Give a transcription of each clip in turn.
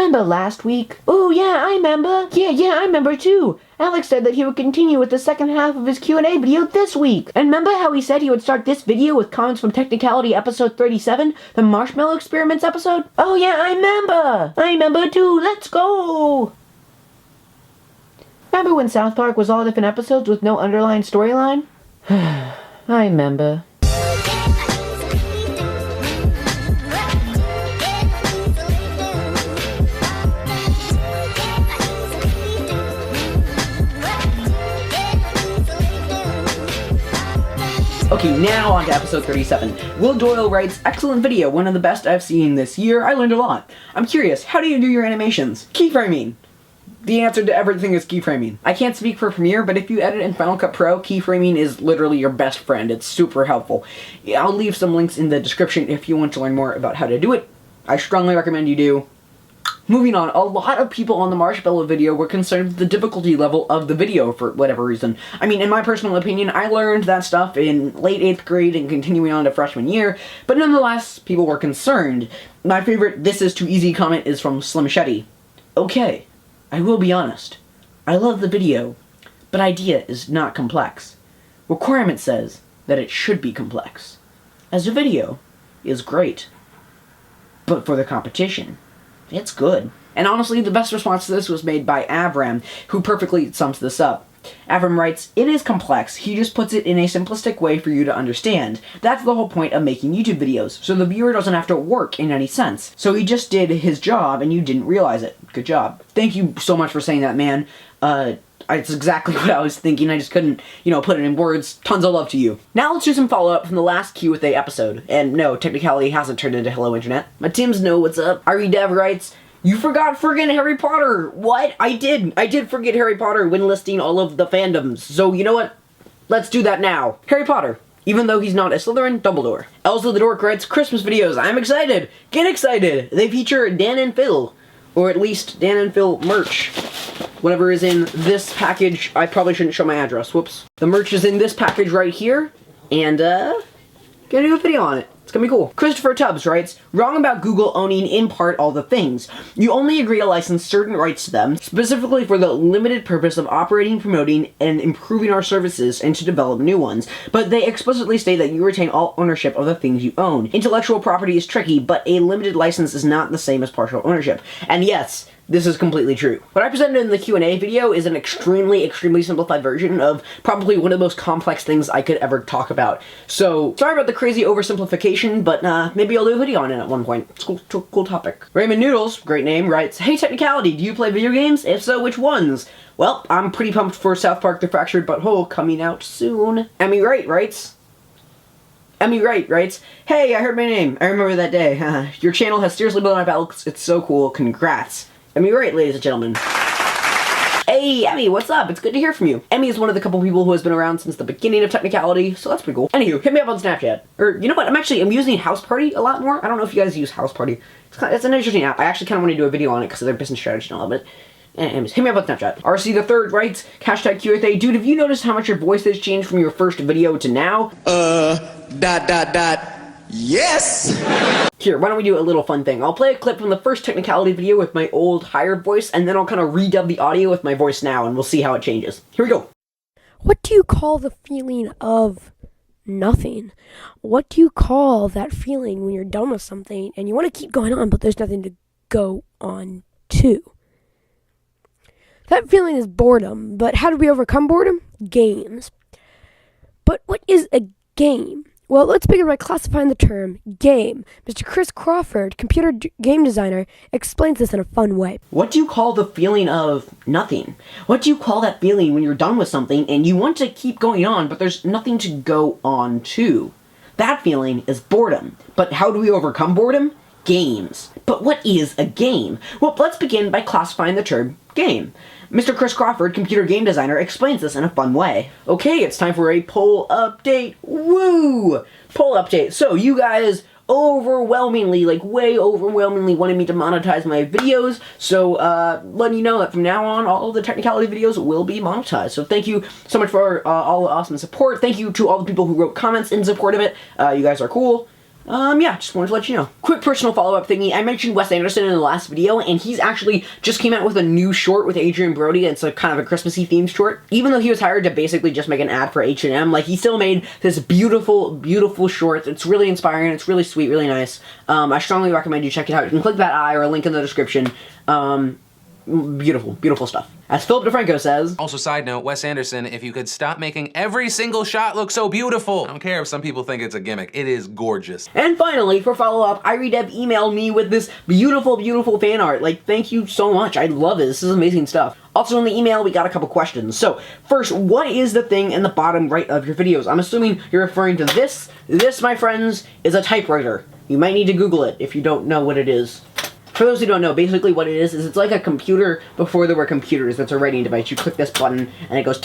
Remember last week? Oh yeah, I remember. Yeah, I remember too. Alex said that he would continue with the second half of his Q&A video this week. And remember how he said he would start this video with comments from Technicality episode 37, the Marshmallow Experiments episode? Oh yeah, I remember. I remember too. Let's go. Remember when South Park was all different episodes with no underlying storyline? I remember. Okay, now on to episode 37. Will Doyle writes, excellent video, one of the best I've seen this year. I learned a lot. I'm curious, how do you do your animations? Keyframing. The answer to everything is keyframing. I can't speak for Premiere, but if you edit in Final Cut Pro, keyframing is literally your best friend. It's super helpful. I'll leave some links in the description if you want to learn more about how to do it. I strongly recommend you do. Moving on, a lot of people on the Marshmallow video were concerned with the difficulty level of the video for whatever reason. I mean, in my personal opinion, I learned that stuff in late 8th grade and continuing on to freshman year, but nonetheless, people were concerned. My favorite "this is too easy" comment is from Slim Shetty. Okay, I will be honest. I love the video, but idea is not complex. Requirement says that it should be complex. As a video, is great. But for the competition, it's good. And honestly, the best response to this was made by Avram, who perfectly sums this up. Avram writes, it is complex, he just puts it in a simplistic way for you to understand. That's the whole point of making YouTube videos, so the viewer doesn't have to work in any sense. So he just did his job and you didn't realize it. Good job. Thank you so much for saying that, man. It's exactly what I was thinking, I just couldn't, put it in words. Tons of love to you. Now let's do some follow-up from the last Q&A episode. And no, Technicality hasn't turned into Hello Internet. My Tims know what's up. ReDev writes, you forgot friggin' Harry Potter! What? I did forget Harry Potter when listing all of the fandoms. So, you know what? Let's do that now. Harry Potter. Even though he's not a Slytherin, Dumbledore. Elsa the Dork writes, Christmas videos, I'm excited! Get excited! They feature Dan and Phil. Or at least Dan and Phil merch. Whatever is in this package, I probably shouldn't show my address, whoops. The merch is in this package right here, and, gonna do a video on it. It's gonna be cool. Christopher Tubbs writes, wrong about Google owning in part all the things. You only agree to license certain rights to them, specifically for the limited purpose of operating, promoting, and improving our services and to develop new ones. But they explicitly state that you retain all ownership of the things you own. Intellectual property is tricky, but a limited license is not the same as partial ownership. And yes, this is completely true. What I presented in the Q&A video is an extremely simplified version of probably one of the most complex things I could ever talk about. So, sorry about the crazy oversimplification, but maybe I'll do a video on it at one point. It's a cool topic. Raymond Noodles, great name, writes, hey Technicality, do you play video games? If so, which ones? Well, I'm pretty pumped for South Park The Fractured Butthole coming out soon. Emmy Wright writes, hey, I heard my name. I remember that day. Your channel has seriously blown my back. It's so cool. Congrats. Emmy Wright, ladies and gentlemen. Hey, Emmy, what's up? It's good to hear from you. Emmy is one of the couple people who has been around since the beginning of Technicality, so that's pretty cool. Anywho, hit me up on Snapchat. Or, you know what? I'm using House Party a lot more. I don't know if you guys use House Party. It's an interesting app. I actually kind of want to do a video on it because of their business strategy and all of it. Anyways, hit me up on Snapchat. RC the Third writes, hashtag QFA, dude, have you noticed how much your voice has changed from your first video to now? Yes! Here, why don't we do a little fun thing. I'll play a clip from the first Technicality video with my old, higher voice, and then I'll kind of redub the audio with my voice now, and we'll see how it changes. Here we go. What do you call the feeling of nothing? What do you call that feeling when you're done with something, and you want to keep going on, but there's nothing to go on to? That feeling is boredom, but how do we overcome boredom? Games. But what is a game? Well, let's begin by classifying the term game. Mr. Chris Crawford, computer game designer, explains this in a fun way. What do you call the feeling of nothing? What do you call that feeling when you're done with something and you want to keep going on, but there's nothing to go on to? That feeling is boredom. But how do we overcome boredom? Games. But what is a game? Well, let's begin by classifying the term game. Mr. Chris Crawford, computer game designer, explains this in a fun way. Okay, it's time for a poll update. Woo! Poll update. So, you guys overwhelmingly, way overwhelmingly wanted me to monetize my videos, so letting you know that from now on, all of the Technicality videos will be monetized. So thank you so much for all the awesome support. Thank you to all the people who wrote comments in support of it. You guys are cool. Yeah, just wanted to let you know. Quick personal follow-up thingy. I mentioned Wes Anderson in the last video, and he's actually just came out with a new short with Adrian Brody. It's a kind of a Christmassy themed short. Even though he was hired to basically just make an ad for H&M, like, he still made this beautiful, beautiful short. It's really inspiring. It's really sweet, really nice. I strongly recommend you check it out. You can click that eye or a link in the description. Beautiful, beautiful stuff. As Philip DeFranco says. Also, side note, Wes Anderson, if you could stop making every single shot look so beautiful. I don't care if some people think it's a gimmick. It is gorgeous. And finally, for follow-up, IRedev emailed me with this beautiful, beautiful fan art. Like, thank you so much. I love it. This is amazing stuff. Also in the email, we got a couple questions. So, first, what is the thing in the bottom right of your videos? I'm assuming you're referring to this. This, my friends, is a typewriter. You might need to Google it if you don't know what it is. For those who don't know, basically what it is it's like a computer before there were computers. That's a writing device. You click this button, and it goes,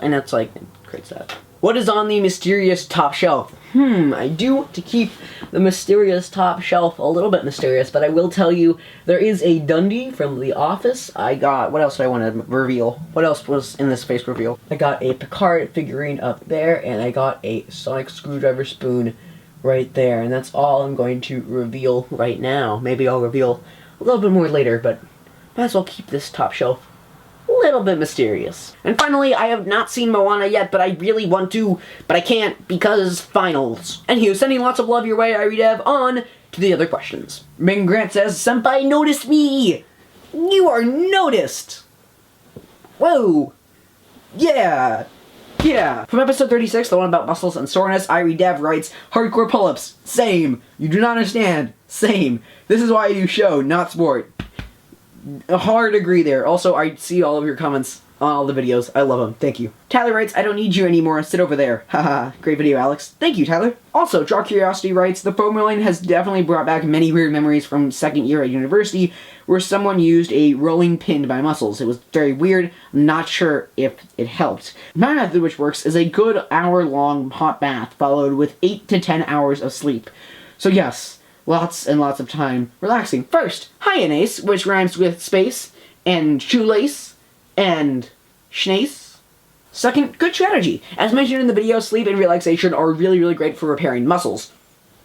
and it's like, it creates that. What is on the mysterious top shelf? I do want to keep the mysterious top shelf a little bit mysterious, but I will tell you, there is a Dundee from The Office. I got, what else do I want to reveal? What else was in this face reveal? I got a Picard figurine up there, and I got a sonic screwdriver spoon right there, and that's all I'm going to reveal right now. Maybe I'll reveal a little bit more later, but might as well keep this top shelf a little bit mysterious. And finally, I have not seen Moana yet, but I really want to, but I can't because finals. Anywho, sending lots of love your way, IRedev. On to the other questions. Ming Grant says, Senpai noticed me! You are noticed! Whoa! Yeah! Yeah. From episode 36, the one about muscles and soreness, IRedev writes, hardcore pull-ups. Same. You do not understand. Same. This is why you show, not sport. A hard agree there. Also, I see all of your comments on all the videos. I love them. Thank you. Tyler writes, I don't need you anymore. Sit over there. Haha. Great video, Alex. Thank you, Tyler. Also, Draw Curiosity writes, the foam rolling has definitely brought back many weird memories from second year at university where someone used a rolling pin to my muscles. It was very weird. I'm not sure if it helped. My method, which works, is a good hour-long hot bath followed with 8 to 10 hours of sleep. So yes, lots and lots of time relaxing. First, hyanase, which rhymes with space, and shoelace, and schnace. Second, good strategy. As mentioned in the video, sleep and relaxation are really, really great for repairing muscles.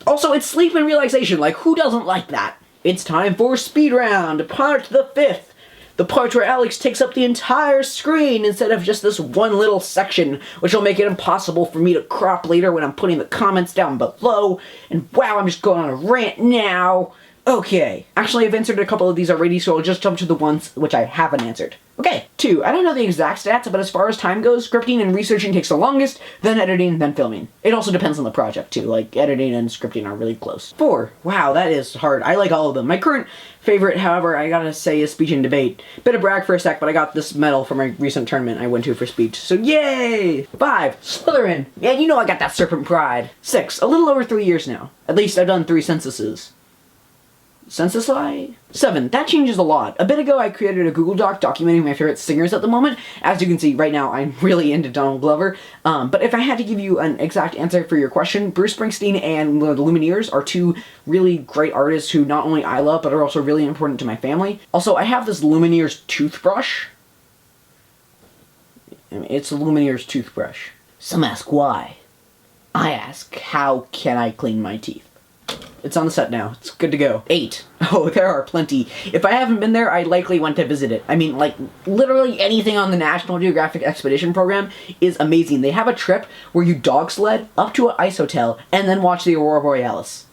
Also, it's sleep and relaxation. Like, who doesn't like that? It's time for Speed Round, part the 5th. The part where Alex takes up the entire screen instead of just this one little section, which will make it impossible for me to crop later when I'm putting the comments down below. And wow, I'm just going on a rant now. Okay. Actually, I've answered a couple of these already, so I'll just jump to the ones which I haven't answered. Okay, 2. I don't know the exact stats, but as far as time goes, scripting and researching takes the longest, then editing, then filming. It also depends on the project, too. Like, editing and scripting are really close. 4. Wow, that is hard. I like all of them. My current favorite, however, I gotta say, is speech and debate. Bit of brag for a sec, but I got this medal from a recent tournament I went to for speech, so yay! 5. Slytherin. Man, you know I got that serpent pride. 6. A little over 3 years now. At least I've done 3 censuses. Census-I? 7. That changes a lot. A bit ago, I created a Google Doc documenting my favorite singers at the moment. As you can see, right now, I'm really into Donald Glover. But if I had to give you an exact answer for your question, Bruce Springsteen and the Lumineers are 2 really great artists who not only I love, but are also really important to my family. Also, I have this Lumineers toothbrush. I mean, it's a Lumineers toothbrush. Some ask why. I ask, how can I clean my teeth? It's on the set now. It's good to go. 8. Oh, there are plenty. If I haven't been there, I likely want to visit it. I mean, like, literally anything on the National Geographic Expedition program is amazing. They have a trip where you dog sled up to an ice hotel and then watch the Aurora Borealis.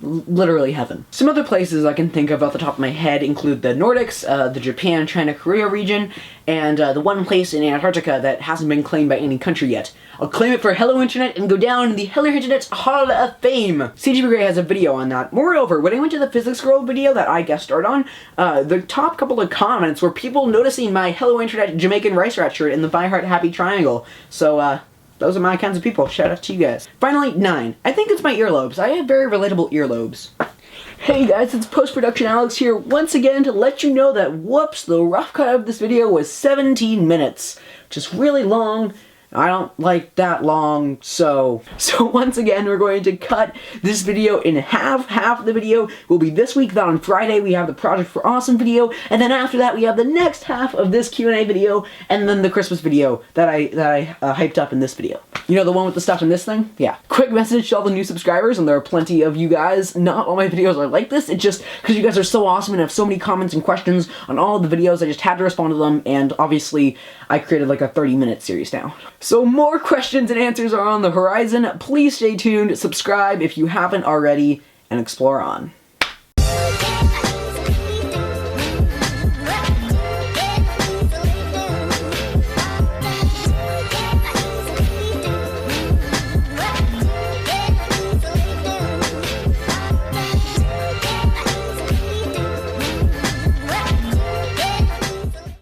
Literally heaven. Some other places I can think of off the top of my head include the Nordics, the Japan, China, Korea region, and the one place in Antarctica that hasn't been claimed by any country yet. I'll claim it for Hello Internet and go down in the Hello Internet's Hall of Fame. CGP Grey has a video on that. Moreover, when I went to the Physics Girl video that I guest starred on, the top couple of comments were people noticing my Hello Internet Jamaican rice rat shirt in the My Heart Happy Triangle. So, those are my kinds of people. Shout out to you guys. Finally, 9. I think it's my earlobes. I have very relatable earlobes. Hey guys, it's Post-Production Alex here once again to let you know that, whoops, the rough cut of this video was 17 minutes. Which is really long, I don't like that long, so once again, we're going to cut this video in half. Half of the video will be this week, then on Friday we have the Project for Awesome video, and then after that we have the next half of this Q&A video, and then the Christmas video that I hyped up in this video. You know, the one with the stuff in this thing? Yeah. Quick message to all the new subscribers, and there are plenty of you guys. Not all my videos are like this, it's just because you guys are so awesome and have so many comments and questions on all of the videos, I just had to respond to them, and obviously I created like a 30-minute series now. So more questions and answers are on the horizon. Please stay tuned, subscribe if you haven't already, and explore on.